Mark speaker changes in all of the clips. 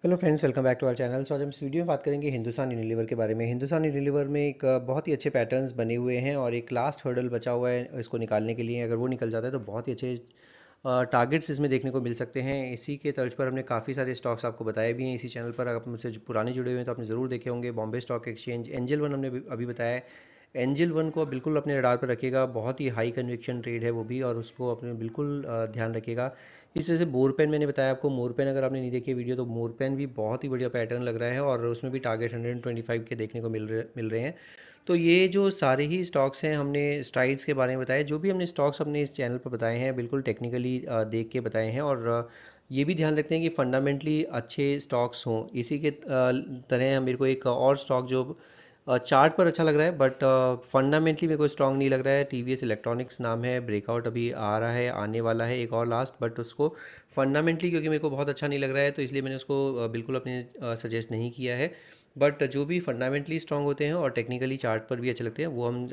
Speaker 1: Hello friends, welcome back to our channel. आज हम इस वीडियो में बात करेंगे हिंदुस्तान यूनिलीवर के बारे में। हिंदुस्तान यूनिलीवर में एक बहुत ही अच्छे पैटर्न्स बने हुए हैं और एक लास्ट हर्डल बचा हुआ है इसको निकालने के लिए। अगर वो निकल जाता है तो बहुत ही अच्छे टारगेट्स इसमें देखने को मिल सकते हैं। इसी के तर्ज पर हमने काफ़ी सारे स्टॉक्स आपको बताए भी हैं इसी चैनल पर। अगर आप मुझसे पुराने जुड़े हुए हैं तो आपने ज़रूर देखे होंगे। Bombay stock exchange, angel one हमने अभी बताया है। एंजल वन को बिल्कुल अपने रडार पर रखिएगा, बहुत ही हाई कन्विक्शन ट्रेड है वो भी, और उसको अपने बिल्कुल ध्यान रखिएगा। इस तरह से बोर पेन मैंने बताया आपको। मोर पेन अगर आपने नहीं देखी वीडियो तो मोर पेन भी बहुत ही बढ़िया पैटर्न लग रहा है और उसमें भी टारगेट 125 के देखने को मिल रहे हैं। तो ये जो सारे ही स्टॉक्स हैं, हमने स्ट्राइड्स के बारे में बताया। जो भी हमने स्टॉक्स अपने इस चैनल पर बताए हैं बिल्कुल टेक्निकली देख के बताए हैं, और ये भी ध्यान रखते हैं कि फंडामेंटली अच्छे स्टॉक्स हों। इसी के तरह मेरे को एक और स्टॉक जो चार्ट पर अच्छा लग रहा है बट फंडामेंटली मेरे को स्ट्रांग नहीं लग रहा है, टीवीएस इलेक्ट्रॉनिक्स नाम है। ब्रेकआउट अभी आ रहा है, आने वाला है एक और लास्ट, बट उसको फंडामेंटली क्योंकि मेरे को बहुत अच्छा नहीं लग रहा है तो इसलिए मैंने उसको बिल्कुल अपने सजेस्ट नहीं किया है। बट जो भी फंडामेंटली स्ट्रांग होते हैं और टेक्निकली चार्ट पर भी अच्छे लगते हैं वो हम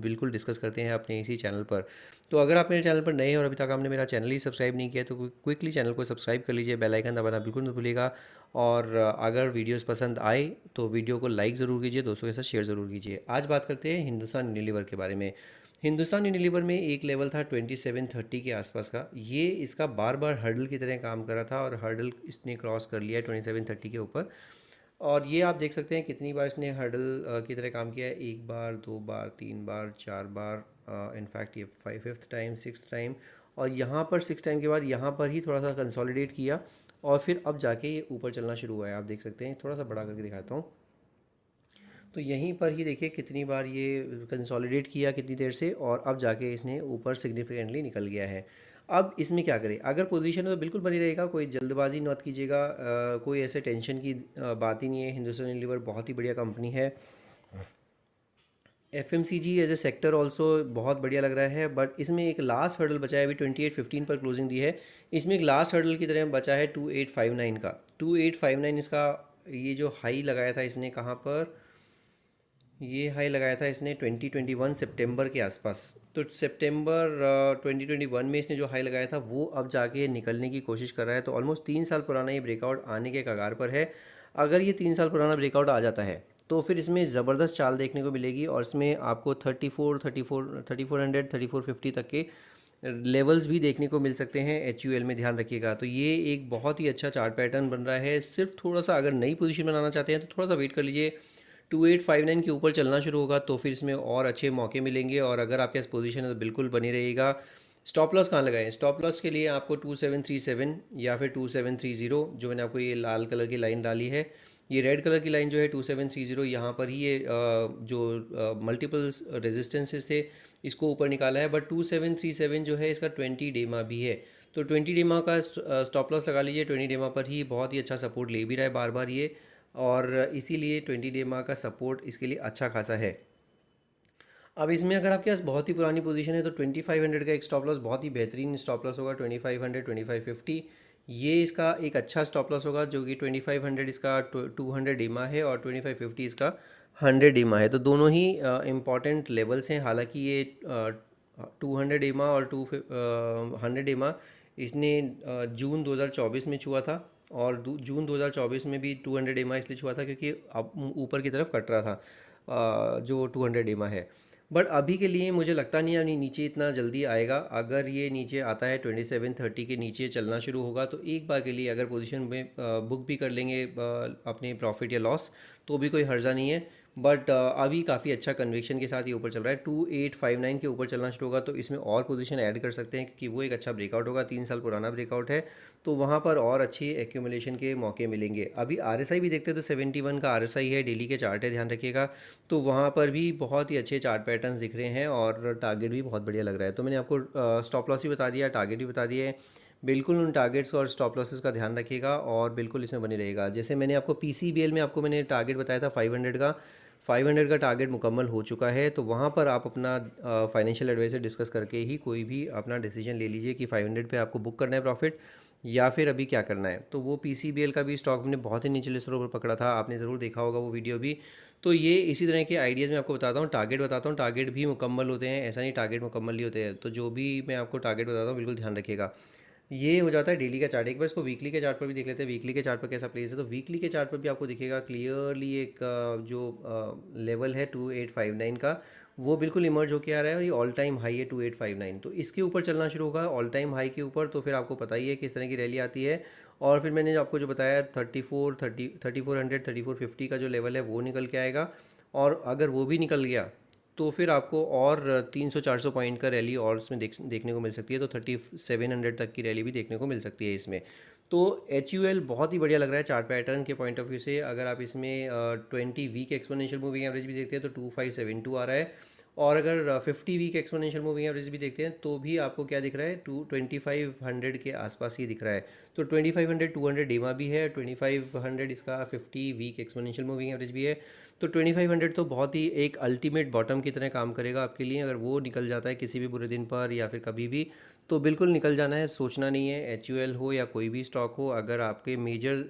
Speaker 1: बिल्कुल डिस्कस करते हैं अपने इसी चैनल पर। तो अगर आप मेरे चैनल पर नए हैं और अभी तक आपने मेरा चैनल ही सब्सक्राइब नहीं किया तो क्विकली चैनल को सब्सक्राइब कर लीजिए, बेल आइकन दबाना बिल्कुल मत भूलिएगा। और अगर वीडियोस पसंद आए तो वीडियो को लाइक ज़रूर कीजिए, दोस्तों के साथ शेयर ज़रूर कीजिए। आज बात करते हैं हिंदुस्तान यूनिलीवर के बारे में। हिंदुस्तान यूनिलीवर में एक लेवल था 2730 के आसपास का। ये इसका बार बार हर्डल की तरह काम कर रहा था और हर्डल इसने क्रॉस कर लिया है 2730 के ऊपर। और ये आप देख सकते हैं कितनी बार इसने हर्डल की तरह काम किया है। एक बार, दो बार, तीन बार, चार बार, इनफैक्ट ये फिफ्थ टाइम, सिक्स टाइम, और यहाँ पर सिक्स टाइम के बाद यहाँ पर ही थोड़ा सा कंसोलिडेट किया और फिर अब जाके ये ऊपर चलना शुरू हुआ है। आप देख सकते हैं, थोड़ा सा बड़ा करके दिखाता हूँ। तो यहीं पर ही देखिए कितनी बार ये कंसोलिडेट किया कितनी देर से, और अब जाके इसने ऊपर सिग्निफिकेंटली निकल गया है। अब इसमें क्या करें? अगर पोजीशन है तो बिल्कुल बनी रहेगा, कोई जल्दबाजी मत कीजिएगा। कोई ऐसे टेंशन की बात ही नहीं है। हिंदुस्तान यूनिलीवर बहुत ही बढ़िया कंपनी है। F M C G as a sector also बहुत बढ़िया लग रहा है, बट इसमें एक लास्ट हर्डल बचा है। अभी 2815 पर क्लोजिंग दी है। इसमें एक लास्ट हर्डल की तरह बचा है 2859 का। 2859 इसका ये जो हाई लगाया था इसने कहाँ पर, ये हाई लगाया था इसने 2021 सितंबर के आसपास। तो सितंबर 2021 में इसने जो हाई लगाया था वो अब जाके निकलने की कोशिश कर रहा है। तो ऑलमोस्ट 3 साल पुराना ये ब्रेकआउट आने के कगार पर है। अगर ये 3 साल पुराना ब्रेकआउट आ जाता है तो फिर इसमें ज़बरदस्त चाल देखने को मिलेगी और इसमें आपको 3450 तक के लेवल्स भी देखने को मिल सकते हैं। एच यू एल में ध्यान रखिएगा। तो ये एक बहुत ही अच्छा चार्ट पैटर्न बन रहा है। सिर्फ थोड़ा सा अगर नई पोजीशन बनाना चाहते हैं तो थोड़ा सा वेट कर लीजिए। 2859 के ऊपर चलना शुरू होगा तो फिर इसमें और अच्छे मौके मिलेंगे, और अगर आपके पास पोजीशन है तो बिल्कुल बनी रहेगा। स्टॉप लॉस कहाँ लगाएं? स्टॉप लॉस के लिए आपको 2737 या फिर 2730, जो मैंने आपको ये लाल कलर की लाइन डाली है, ये रेड कलर की लाइन जो है 2730, यहाँ पर ही ये जो मल्टीपल्स रेजिस्टेंसेस थे इसको ऊपर निकाला है। बट 2737 जो है इसका 20 डेमा भी है। तो 20 डेमा का स्टॉप लॉस लगा लीजिए। 20 डेमा पर ही बहुत ही अच्छा सपोर्ट ले भी रहा है बार बार ये, और इसीलिए 20 डेमा का सपोर्ट इसके लिए अच्छा खासा है। अब इसमें अगर आपके पास बहुत ही पुरानी पोजीशन है तो 2500 का एक स्टॉप लॉस बहुत ही बेहतरीन स्टॉप लॉस होगा। 2500, 2550, ये इसका एक अच्छा स्टॉप लॉस होगा, जो कि 2500 इसका 200 डेमा है और 2550 इसका 100 डेमा है। तो दोनों ही इम्पॉर्टेंट लेवल्स हैं। हालांकि ये 200 डेमा और 100 डेमा इसने जून 2024 में छुआ था, और जून 2024 में भी 200 डेमा इसलिए छुआ था क्योंकि अब ऊपर की तरफ कट रहा था जो 200 डेमा है। बट अभी के लिए मुझे लगता नहीं है नीचे इतना जल्दी आएगा। अगर ये नीचे आता है 2730 के नीचे चलना शुरू होगा तो एक बार के लिए अगर पोजीशन में बुक भी कर लेंगे अपने प्रॉफिट या लॉस तो भी कोई हर्जा नहीं है। बट अभी काफ़ी अच्छा कन्विक्शन के साथ ये ऊपर चल रहा है। 2859 के ऊपर चलना शुरू होगा तो इसमें और पोजीशन ऐड कर सकते हैं क्योंकि वो एक अच्छा ब्रेकआउट होगा। 3 साल पुराना ब्रेकआउट है तो वहाँ पर और अच्छी एक्यूमुलेशन के मौके मिलेंगे। अभी आरएसआई भी देखते हैं तो 71 का आरएसआई है, डेली के चार्ट है, ध्यान रखिएगा। तो वहाँ पर भी बहुत ही अच्छे चार्ट पैटर्न्स दिख रहे हैं और टारगेट भी बहुत बढ़िया लग रहा है। तो मैंने आपको स्टॉप लॉस भी बता दिया, टारगेट भी बता दिए। बिल्कुल उन टारगेट्स और स्टॉप लॉसेस का ध्यान रखिएगा और बिल्कुल इसमें बने रहेगा। जैसे मैंने आपको पीसीबीएल में आपको मैंने टारगेट बताया था 500 का। 500 का टारगेट मुकम्मल हो चुका है, तो वहाँ पर आप अपना फाइनेंशियल एडवाइजर डिस्कस करके ही कोई भी अपना डिसीजन ले लीजिए कि 500 पे आपको बुक करना है प्रॉफिट या फिर अभी क्या करना है। तो वो पीसीबीएल का भी स्टॉक हमने बहुत ही निचले स्तरों पर पकड़ा था, आपने ज़रूर देखा होगा वो वीडियो भी। तो ये इसी तरह के आइडियाज़ मैं आपको बताता हूँ, टारगेट बताता हूँ। टारगेट भी मुकम्मल होते हैं, ऐसा नहीं टारगेट मुकम्मल नहीं होते हैं। तो जो भी मैं आपको टारगेट बताता हूँ बिल्कुल ध्यान रखिएगा। ये हो जाता है डेली का चार्ट। एक बार इसको वीकली के चार्ट पर भी देख लेते हैं, वीकली के चार्ट पर कैसा प्लेस है। तो वीकली के चार्ट पर भी आपको दिखेगा क्लियरली एक जो लेवल है 2859 का, वो बिल्कुल इमर्ज होकर आ रहा है और ये ऑल टाइम हाई है 2859। तो इसके ऊपर चलना शुरू होगा ऑल टाइम हाई के ऊपर, तो फिर आपको पता ही है किस तरह की रैली आती है। और फिर मैंने आपको जो बताया 3450 का जो लेवल है वो निकल के आएगा, और अगर वो भी निकल गया तो फिर आपको और 300-400 पॉइंट का रैली और इसमें देखने को मिल सकती है। तो 3700 तक की रैली भी देखने को मिल सकती है इसमें। तो एच यू एल बहुत ही बढ़िया लग रहा है चार्ट पैटर्न के पॉइंट ऑफ व्यू से। अगर आप इसमें 20 वीक एक्सपोनेंशियल मूविंग एवरेज भी देखते हैं तो 2572 आ रहा है, और अगर 50 वीक एक्सपोनेंशियल मूविंग एवरेज भी देखते हैं तो भी आपको क्या दिख रहा है, 2500 के आसपास ही दिख रहा है। तो 2500 200 डेमा भी है, 2500 इसका 50 वीक एक्सपोनेंशियल मूविंग एवरेज भी है। तो 2500 तो बहुत ही एक अल्टीमेट बॉटम की तरह काम करेगा आपके लिए। अगर वो निकल जाता है किसी भी बुरे दिन पर या फिर कभी भी, तो बिल्कुल निकल जाना है, सोचना नहीं है। एच यू एल हो या कोई भी स्टॉक हो, अगर आपके मेजर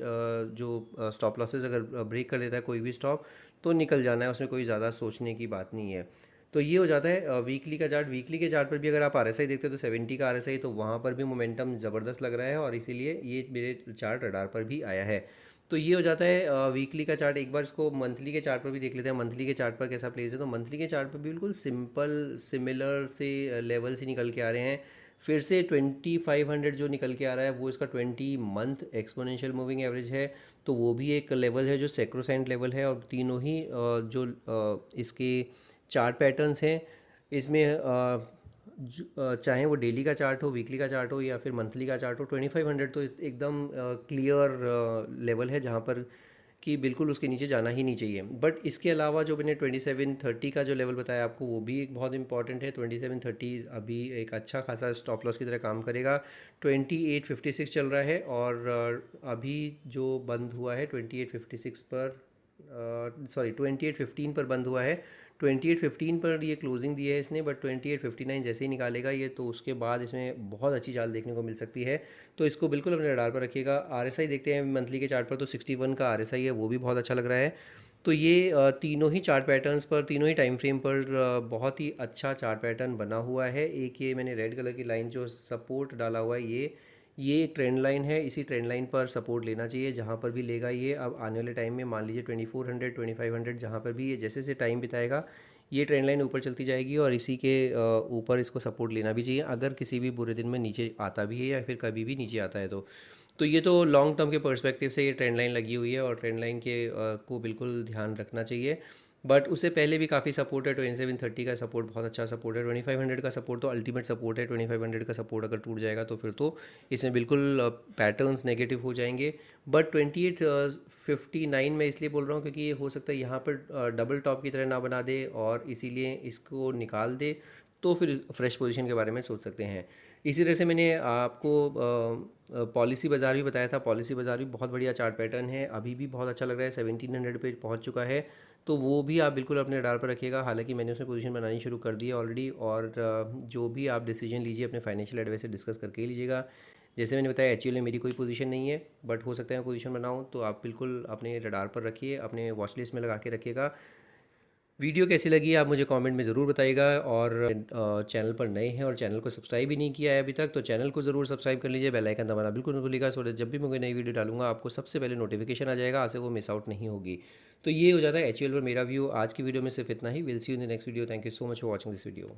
Speaker 1: जो स्टॉप लॉसेस अगर ब्रेक कर देता है कोई भी स्टॉक, तो निकल जाना है, उसमें कोई ज़्यादा सोचने की बात नहीं है। तो ये हो जाता है वीकली का चार्ट। वीकली के चार्ट पर भी अगर आप आरएसआई देखते हो तो 70 का आरएसआई, तो वहाँ पर भी मोमेंटम ज़बरदस्त लग रहा है, और इसीलिए ये मेरे चार्ट रडार पर भी आया है। तो ये हो जाता है वीकली का चार्ट। एक बार इसको मंथली के चार्ट पर भी देख लेते हैं, मंथली के चार्ट पर कैसा प्लेस है। तो मंथली के चार्ट पर भी बिल्कुल सिंपल सिमिलर से लेवल से निकल के आ रहे हैं। फिर से 2500 जो निकल के आ रहा है वो इसका 20 मंथ एक्सपोनेंशियल मूविंग एवरेज है। तो वो भी एक लेवल है जो सेक्रोसेंट लेवल है, और तीनों ही इसके चार्ट पैटर्न्स हैं इसमें, चाहे वो डेली का चार्ट हो, वीकली का चार्ट हो या फिर मंथली का चार्ट हो, 2500 तो एकदम क्लियर लेवल है जहाँ पर कि बिल्कुल उसके नीचे जाना ही नहीं चाहिए। बट इसके अलावा जो मैंने 2730 का जो लेवल बताया आपको, वो भी एक बहुत इंपॉर्टेंट है। 2730 अभी एक अच्छा खासा स्टॉप लॉस की तरह काम करेगा। 2856 चल रहा है, और अभी जो बंद हुआ है 2856 पर, सॉरी 2815 पर बंद हुआ है। 2815 पर ये क्लोजिंग दी है इसने, बट 2859 जैसे ही निकालेगा ये, तो उसके बाद इसमें बहुत अच्छी चाल देखने को मिल सकती है। तो इसको बिल्कुल अपने रडार पर रखिएगा। आरएसआई देखते हैं मंथली के चार्ट पर, तो 61 का आरएसआई है, वो भी बहुत अच्छा लग रहा है। तो ये तीनों ही चार्ट पैटर्न्स पर, तीनों ही टाइम फ्रेम पर बहुत ही अच्छा चार्ट पैटर्न बना हुआ है। एक ये मैंने रेड कलर की लाइन जो सपोर्ट डाला हुआ है, ये ट्रेंड लाइन है। इसी ट्रेंड लाइन पर सपोर्ट लेना चाहिए, जहाँ पर भी लेगा ये। अब आने वाले टाइम में मान लीजिए 2400 2500 जहाँ पर भी ये जैसे जैसे टाइम बिताएगा, ये ट्रेंड लाइन ऊपर चलती जाएगी, और इसी के ऊपर इसको सपोर्ट लेना भी चाहिए अगर किसी भी बुरे दिन में नीचे आता भी है या फिर कभी भी नीचे आता है तो ये तो लॉन्ग टर्म के पर्सपेक्टिव से ये ट्रेंड लाइन लगी हुई है, और ट्रेंड लाइन के को बिल्कुल ध्यान रखना चाहिए। बट उससे पहले भी काफ़ी सपोर्ट है। 2730 का सपोर्ट बहुत अच्छा सपोर्ट है। 2500 का सपोर्ट तो अल्टीमेट सपोर्ट है। 2500 का सपोर्ट अगर टूट जाएगा तो फिर तो इसमें बिल्कुल पैटर्न्स नेगेटिव हो जाएंगे। बट 2859 मैं इसलिए बोल रहा हूँ क्योंकि ये हो सकता है यहाँ पर डबल टॉप की तरह ना बना दे, और इसीलिए इसको निकाल दे, तो फिर फ्रेश पोजीशन के बारे में सोच सकते हैं। इसी तरह से मैंने आपको पॉलिसी बाज़ार भी बताया था। पॉलिसी बाज़ार भी बहुत बढ़िया चार्ट पैटर्न है, अभी भी बहुत अच्छा लग रहा है, 1700 पे पहुंच चुका है। तो वो भी आप बिल्कुल अपने रडार पर रखिएगा। हालांकि मैंने उसमें पोजीशन बनानी शुरू कर दी है ऑलरेडी, और जो भी आप डिसीजन लीजिए अपने फाइनेंशियल एडवाइस से डिस्कस करके ही लीजिएगा। जैसे मैंने बताया एच में मेरी कोई पोजीशन नहीं है, बट हो सकता है पोजीशन बनाऊँ, तो आप बिल्कुल अपने रडार पर रखिए, अपने वॉच लिस्ट में लगा के रखिएगा। वीडियो कैसी लगी आप मुझे कमेंट में ज़रूर बताइएगा, और चैनल पर नए हैं और चैनल को सब्सक्राइब भी नहीं किया है अभी तक, तो चैनल को ज़रूर सब्सक्राइब कर लीजिए। बेल आइकन दबाना बिल्कुल मत भूलिएगा, सो जब भी मैं कोई नई वीडियो डालूंगा आपको सबसे पहले नोटिफिकेशन आ जाएगा, आपसे वो मिस आउट नहीं होगी। तो ये हो जाता है एच पर मेरा व्यू। आज की वीडियो में सिर्फ इतना ही। Will see you in the next video. Thank you so much for watching this video.